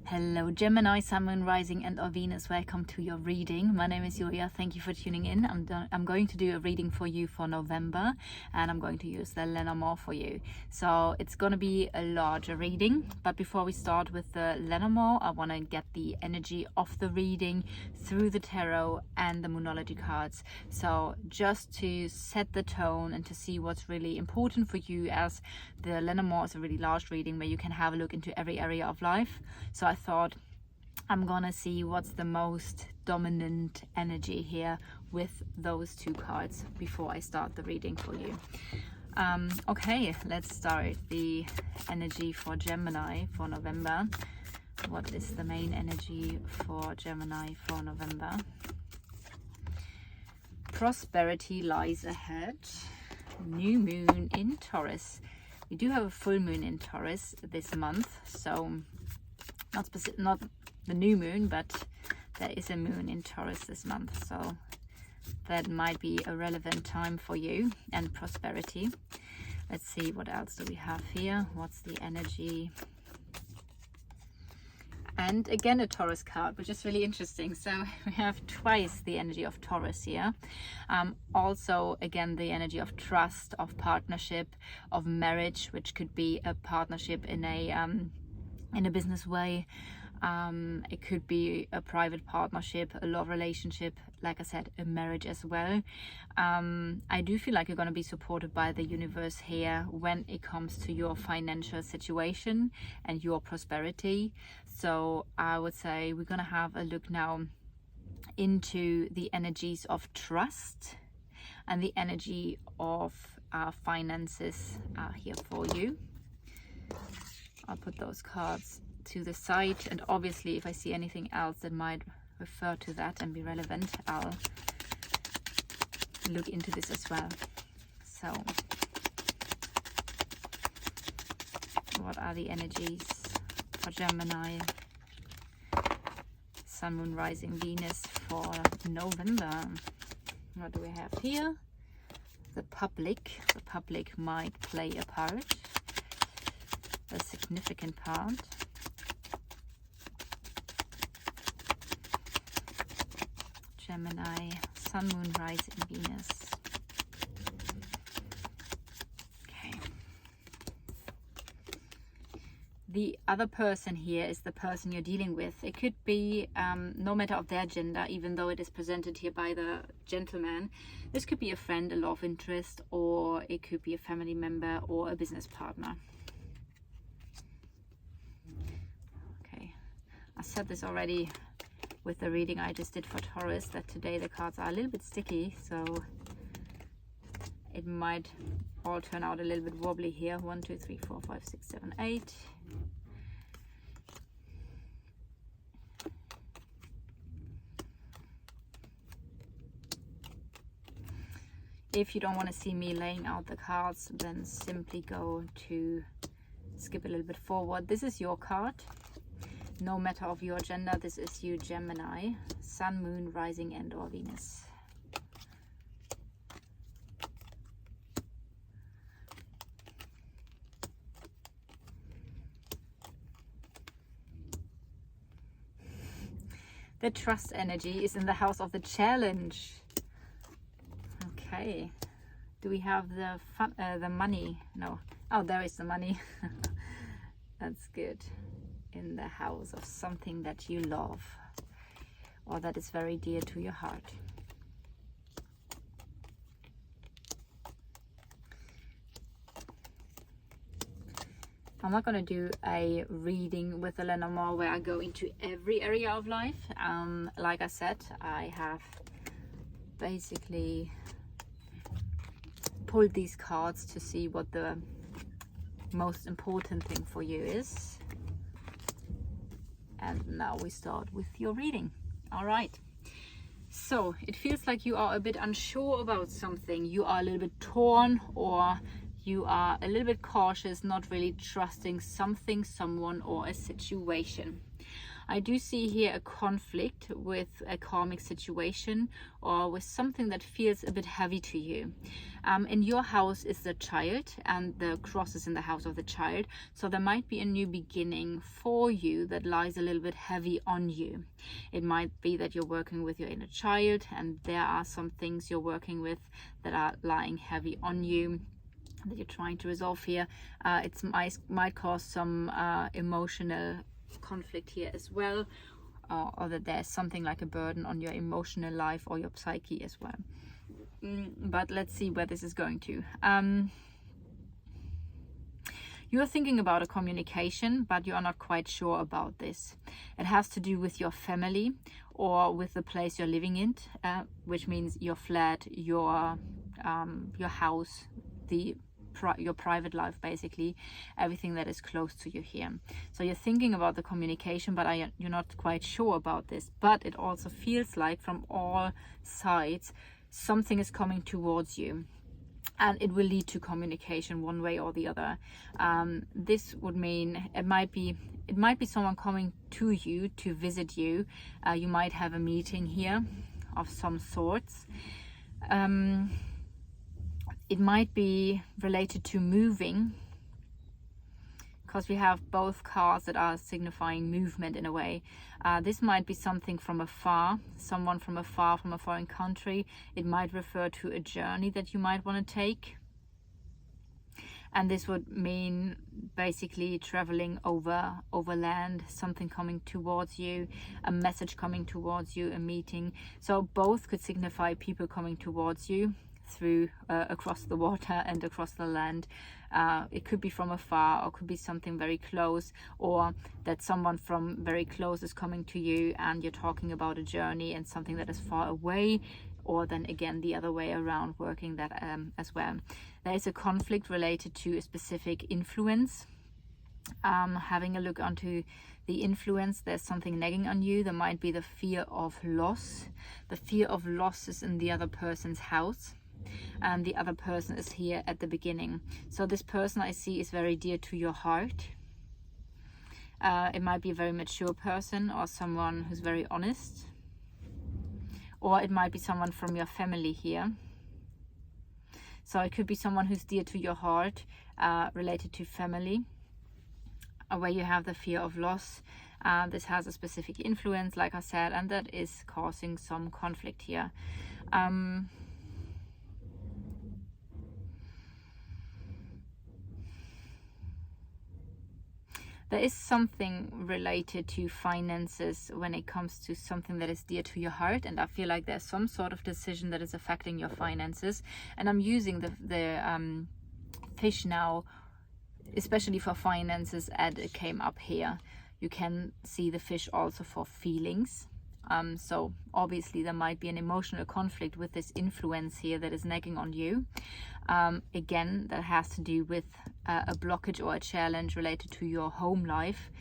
Hello Gemini, Sun, Moon, Rising and or Venus, welcome to your reading. My name is Julia, thank you for tuning in. I'm going to do a reading for you for November and I'm going to use the Lenormand for you. So it's going to be a larger reading, but before we start with the Lenormand, I want to get the energy of the reading through the tarot and the Moonology cards. So just to set the tone and to see what's really important for you, as the Lenormand is a really large reading where you can have a look into every area of life. So I thought I'm gonna see what's the most dominant energy here with those two cards before I start the reading for you. Okay, let's start the energy for Gemini for November. What is the main energy for Gemini for November? Prosperity lies ahead. New moon in Taurus. We do have a full moon in Taurus this month, so not the new moon, but there is a moon in Taurus this month, so that might be a relevant time for you and prosperity. Let's see, what else do we have here? What's the energy? And again a Taurus card, which is really interesting. So we have twice the energy of Taurus here. Also again the energy of trust, of partnership, of marriage, which could be a partnership in a business way. It could be a private partnership, a love relationship, like I said, a marriage as well. I do feel like you're going to be supported by the universe here when it comes to your financial situation and your prosperity. So I would say we're going to have a look now into the energies of trust and the energy of finances here for you. I'll put those cards to the side, and obviously if I see anything else that might refer to that and be relevant, I'll look into this as well. So what are the energies for Gemini, Sun, Moon, Rising, Venus for November? What do we have here? The public might play a part, a significant part. Gemini, Sun, Moon, Rising, Venus. Okay. The other person here is the person you're dealing with. It could be no matter of their gender, even though it is presented here by the gentleman. This could be a friend, a love interest, or it could be a family member or a business partner. Okay, I said this already with the reading I just did for Taurus, that today the cards are a little bit sticky, so it might all turn out a little bit wobbly here. 1, 2, 3, 4, 5, 6, 7, 8. If you don't want to see me laying out the cards, then simply go to skip a little bit forward. This is your card. No matter of your gender, this is you, Gemini, Sun, Moon, Rising and or Venus. The trust energy is in the house of the challenge. Okay. Do we have the money? No. Oh, there is the money. That's good. In the house of something that you love or that is very dear to your heart. I'm not going to do a reading with the Lenormand where I go into every area of life. Like I said, I have basically pulled these cards to see what the most important thing for you is. And now we start with your reading. All right. So it feels like you are a bit unsure about something. You are a little bit torn, or you are a little bit cautious, not really trusting something, someone, or a situation. I do see here a conflict with a karmic situation or with something that feels a bit heavy to you. In your house is the child, and the cross is in the house of the child. So there might be a new beginning for you that lies a little bit heavy on you. It might be that you're working with your inner child, and there are some things you're working with that are lying heavy on you, that you're trying to resolve here. It might cause some emotional conflict here as well, or that there's something like a burden on your emotional life or your psyche as well. But let's see where this is going to. You're thinking about a communication, but you are not quite sure about this. It has to do with your family or with the place you're living in, which means your flat, your house, your private life, basically everything that is close to you here. So you're thinking about the communication, but you're not quite sure about this. But it also feels like from all sides something is coming towards you, and it will lead to communication one way or the other. This would mean it might be someone coming to you to visit you. You might have a meeting here of some sorts. It might be related to moving, because we have both cards that are signifying movement in a way. This might be something from afar, someone from afar, from a foreign country. It might refer to a journey that you might want to take. And this would mean basically traveling over land, something coming towards you, a message coming towards you, a meeting. So both could signify people coming towards you through across the water and across the land. It could be from afar, or could be something very close, or that someone from very close is coming to you and you're talking about a journey and something that is far away, or then again the other way around, working that as well. There is a conflict related to a specific influence. Having a look onto the influence, there's something nagging on you. There might be the fear of loss. The fear of loss is in the other person's house, and the other person is here at the beginning. So this person I see is very dear to your heart. It might be a very mature person, or someone who's very honest, or it might be someone from your family here. So it could be someone who's dear to your heart, related to family, where you have the fear of loss. This has a specific influence, like I said, and that is causing some conflict here. There is something related to finances when it comes to something that is dear to your heart, and I feel like there's some sort of decision that is affecting your finances. And I'm using the fish now, especially for finances, and it came up here. You can see the fish also for feelings. So obviously there might be an emotional conflict with this influence here that is nagging on you. Again, that has to do with a blockage or a challenge related to your home life,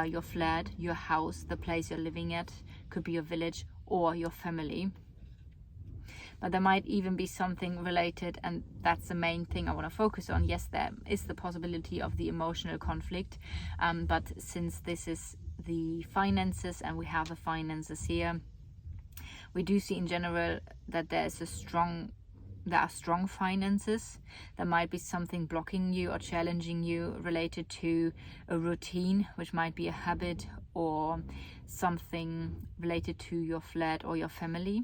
your flat, your house, the place you're living at, could be your village or your family. But there might even be something related, and that's the main thing I want to focus on. Yes, there is the possibility of the emotional conflict, but since this is the finances and we have the finances here, we do see in general that there are strong finances. There might be something blocking you or challenging you related to a routine, which might be a habit, or something related to your flat or your family.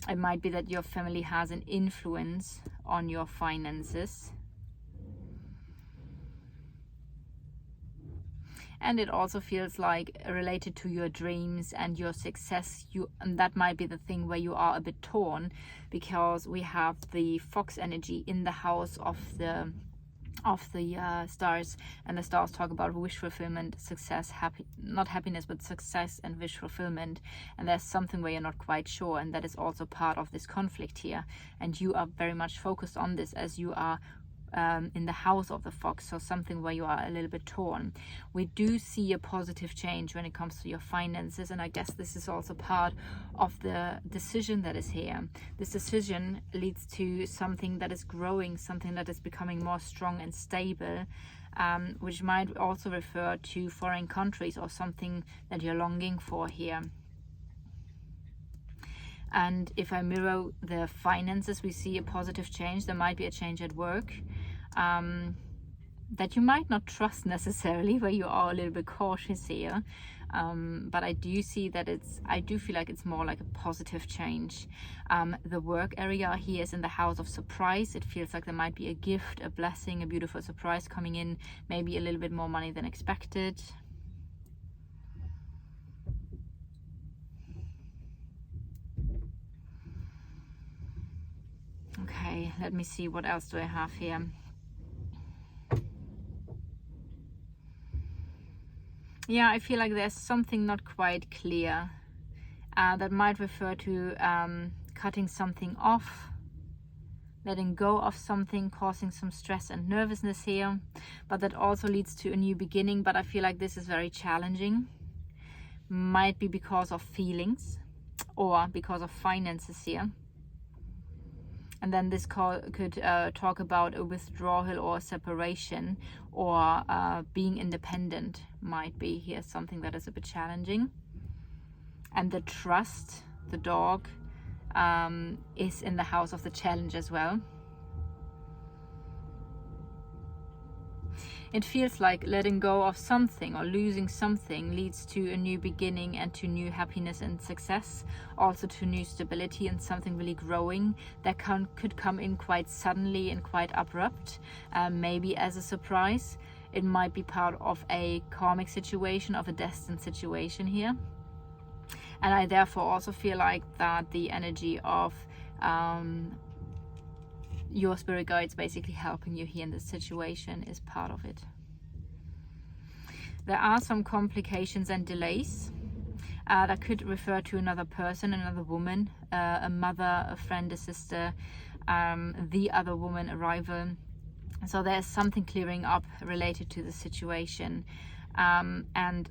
It might be that your family has an influence on your finances. And it also feels like related to your dreams and your success. And that might be the thing where you are a bit torn, because we have the fox energy in the house of the stars, and the stars talk about wish fulfillment, success, not happiness, but success and wish fulfillment. And there's something where you're not quite sure, and that is also part of this conflict here. And you are very much focused on this, as you are in the house of the fox, so something where you are a little bit torn. We do see a positive change when it comes to your finances, and I guess this is also part of the decision that is here. This decision leads to something that is growing, something that is becoming more strong and stable, which might also refer to foreign countries or something that you're longing for here. And if I mirror the finances, we see a positive change. There might be a change at work that you might not trust necessarily, where you are a little bit cautious here. But I do see that I do feel like it's more like a positive change. The work area here is in the house of surprise. It feels like there might be a gift, a blessing, a beautiful surprise coming in, maybe a little bit more money than expected. Okay, let me see, what else do I have here? Yeah, I feel like there's something not quite clear that might refer to cutting something off, letting go of something, causing some stress and nervousness here, but that also leads to a new beginning. But I feel like this is very challenging. Might be because of feelings or because of finances here. And then this could talk about a withdrawal or a separation, or being independent might be here something that is a bit challenging. And the trust, the dog, is in the house of the challenge as well. It feels like letting go of something or losing something leads to a new beginning and to new happiness and success, also to new stability and something really growing that could come in quite suddenly and quite abrupt, maybe as a surprise. It might be part of a karmic situation, of a destined situation here. And I therefore also feel like that the energy of your spirit guides basically helping you here in this situation is part of it. There are some complications and delays that could refer to another person, another woman, a mother, a friend, a sister, the other woman arrival. So there's something clearing up related to the situation, and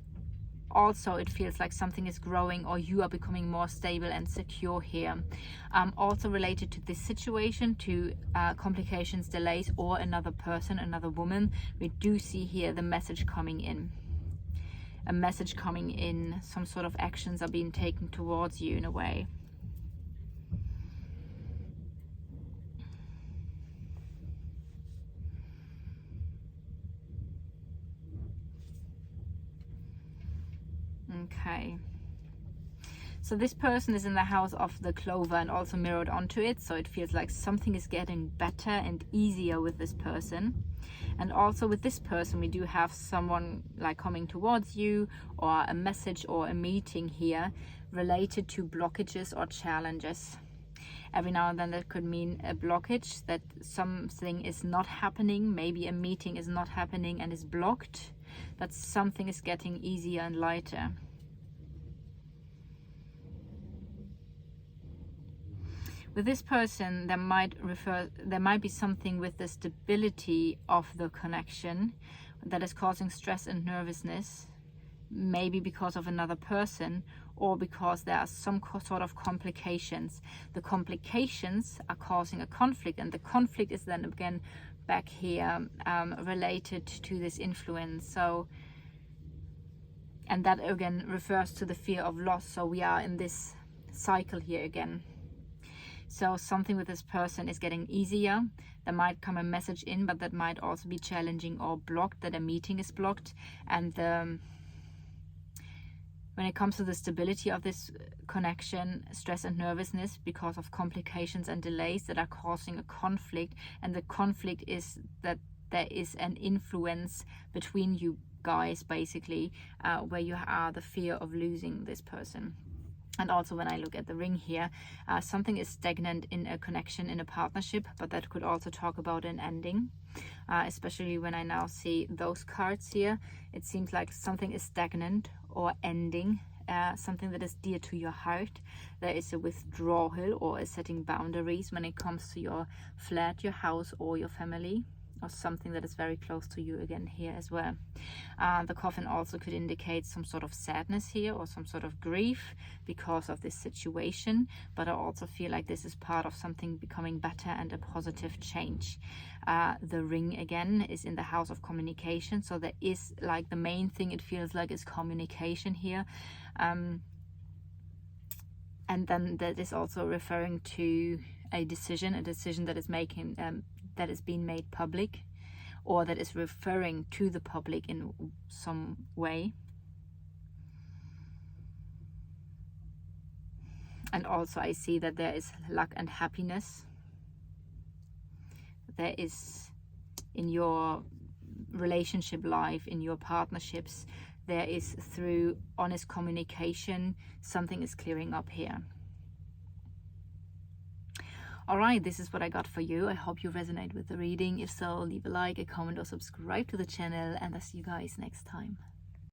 also it feels like something is growing, or you are becoming more stable and secure here. Also related to this situation, to complications, delays, or another person, another woman, we do see here the message coming in. A message coming in, some sort of actions are being taken towards you in a way. Okay, so this person is in the house of the clover and also mirrored onto it, so it feels like something is getting better and easier with this person. And also with this person we do have someone like coming towards you, or a message or a meeting here related to blockages or challenges. Every now and then that could mean a blockage, that something is not happening, maybe a meeting is not happening and is blocked, but something is getting easier and lighter. With this person, there might be something with the stability of the connection that is causing stress and nervousness, maybe because of another person, or because there are some sort of complications. The complications are causing a conflict, and the conflict is then again back here related to this influence. So, and that again refers to the fear of loss. So we are in this cycle here again. So something with this person is getting easier. There might come a message in, but that might also be challenging or blocked, that a meeting is blocked. And when it comes to the stability of this connection, stress and nervousness because of complications and delays that are causing a conflict. And the conflict is that there is an influence between you guys, basically, where you are the fear of losing this person. And also when I look at the ring here, something is stagnant in a connection, in a partnership, but that could also talk about an ending. Especially when I now see those cards here, it seems like something is stagnant or ending, something that is dear to your heart. There is a withdrawal or a setting boundaries when it comes to your flat, your house, or your family. or something that is very close to you again here as well. The coffin also could indicate some sort of sadness here or some sort of grief because of this situation, but I also feel like this is part of something becoming better and a positive change. The ring again is in the house of communication, so there is like the main thing it feels like is communication here. And then that is also referring to a decision that is making that is being made public, or that is referring to the public in some way. And also I see that there is luck and happiness. There is in your relationship life, in your partnerships, there is, through honest communication, something is clearing up here. Alright, this is what I got for you. I hope you resonate with the reading. If so, leave a like, a comment, or subscribe to the channel, and I'll see you guys next time.